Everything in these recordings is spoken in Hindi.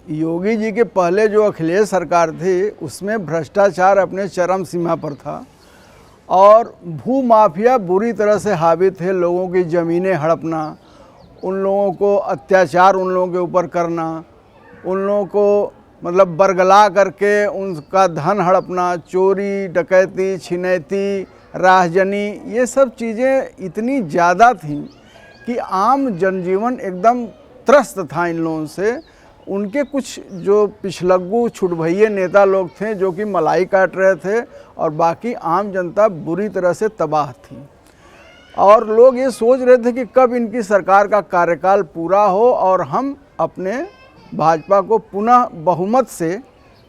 योगी जी के पहले जो अखिलेश सरकार थी उसमें भ्रष्टाचार अपने चरम सीमा पर था और भू माफिया बुरी तरह से हावी थे। लोगों की ज़मीनें हड़पना, उन लोगों को अत्याचार उन लोगों के ऊपर करना, उन लोगों को मतलब बरगला करके उनका धन हड़पना, चोरी डकैती छिनैती राहजनी, ये सब चीज़ें इतनी ज़्यादा थीं कि आम जनजीवन एकदम त्रस्त था इन लोगों से। उनके कुछ जो पिछलग्गू छुटभइये नेता लोग थे जो कि मलाई काट रहे थे और बाकी आम जनता बुरी तरह से तबाह थी। और लोग ये सोच रहे थे कि कब इनकी सरकार का कार्यकाल पूरा हो और हम अपने भाजपा को पुनः बहुमत से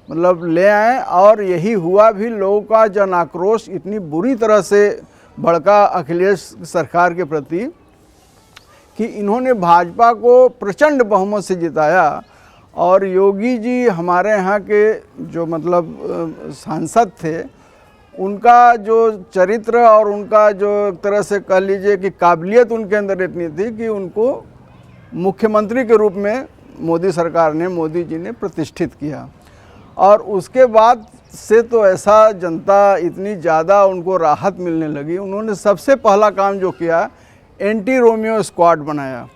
मतलब ले आएँ। और यही हुआ भी। लोगों का जन आक्रोश इतनी बुरी तरह से भड़का अखिलेश सरकार के प्रति कि इन्होंने भाजपा को प्रचंड बहुमत से जिताया। और योगी जी हमारे यहाँ के जो मतलब सांसद थे, उनका जो चरित्र और उनका जो एक तरह से कह लीजिए कि काबिलियत उनके अंदर इतनी थी कि उनको मुख्यमंत्री के रूप में मोदी सरकार ने, मोदी जी ने प्रतिष्ठित किया। और उसके बाद से तो ऐसा जनता इतनी ज़्यादा उनको राहत मिलने लगी। उन्होंने सबसे पहला काम जो किया, एंटी रोमियो स्क्वाड बनाया,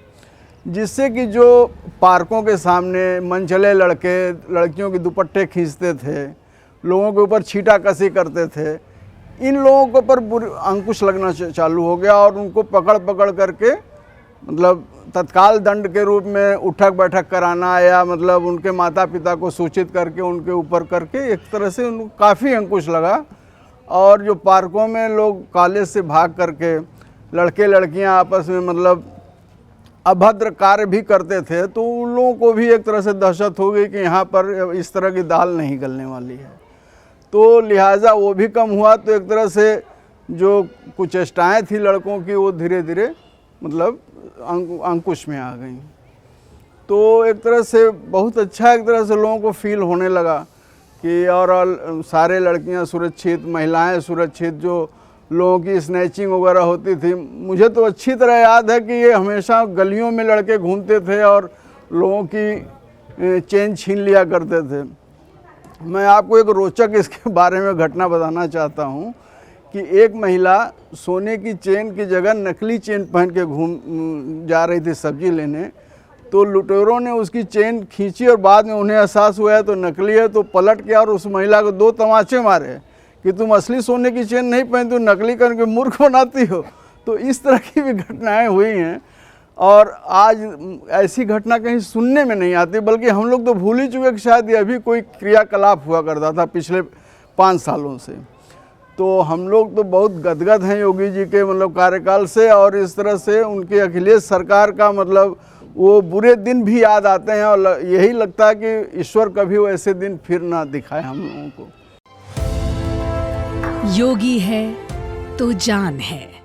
जिससे कि जो पार्कों के सामने मनचले लड़के लड़कियों के दुपट्टे खींचते थे, लोगों के ऊपर छींटाकशी करते थे, इन लोगों के ऊपर अंकुश लगना चालू हो गया और उनको पकड़ पकड़ करके मतलब तत्काल दंड के रूप में उठक बैठक कराना या मतलब उनके माता पिता को सूचित करके उनके ऊपर करके एक तरह से उनको काफ़ी अंकुश लगा। और जो पार्कों में लोग कॉलेज से भाग करके लड़के लड़कियां आपस में मतलब अभद्र कार्य भी करते थे, तो उन लोगों को भी एक तरह से दहशत हो गई कि यहाँ पर इस तरह की दाल नहीं गलने वाली है। तो लिहाजा वो भी कम हुआ। तो एक तरह से जो कुछ चेष्टाएँ थी लड़कों की वो धीरे धीरे मतलब अंकुश में आ गई। तो एक तरह से बहुत अच्छा एक तरह से लोगों को फील होने लगा कि और सारे लड़कियां सुरक्षित, महिलाएं सुरक्षित, जो लोगों की स्नैचिंग वगैरह होती थी। मुझे तो अच्छी तरह याद है कि ये हमेशा गलियों में लड़के घूमते थे और लोगों की चेन छीन लिया करते थे। मैं आपको एक रोचक इसके बारे में घटना बताना चाहता हूँ कि एक महिला सोने की चेन की जगह नकली चेन पहन के जा रही थी सब्जी लेने। तो लुटेरों ने उसकी चेन खींची और बाद में उन्हें एहसास हुआ है तो नकली है, तो पलट के और उस महिला को 2 तमाचे मारे कि तुम असली सोने की चेन नहीं पहनती हो, नकली करके मूर्ख बनाती हो। तो इस तरह की भी घटनाएं हुई हैं और आज ऐसी घटना कहीं सुनने में नहीं आती, बल्कि हम लोग तो भूल ही चुके कि शायद ये अभी कोई क्रियाकलाप हुआ करता था पिछले 5 सालों से। तो हम लोग तो बहुत गदगद हैं योगी जी के मतलब कार्यकाल से। और इस तरह से उनके अखिलेश सरकार का मतलब वो बुरे दिन भी याद आते हैं और यही लगता है कि ईश्वर कभी वो ऐसे दिन फिर ना दिखाए हम लोगों को। योगी है तो जान है।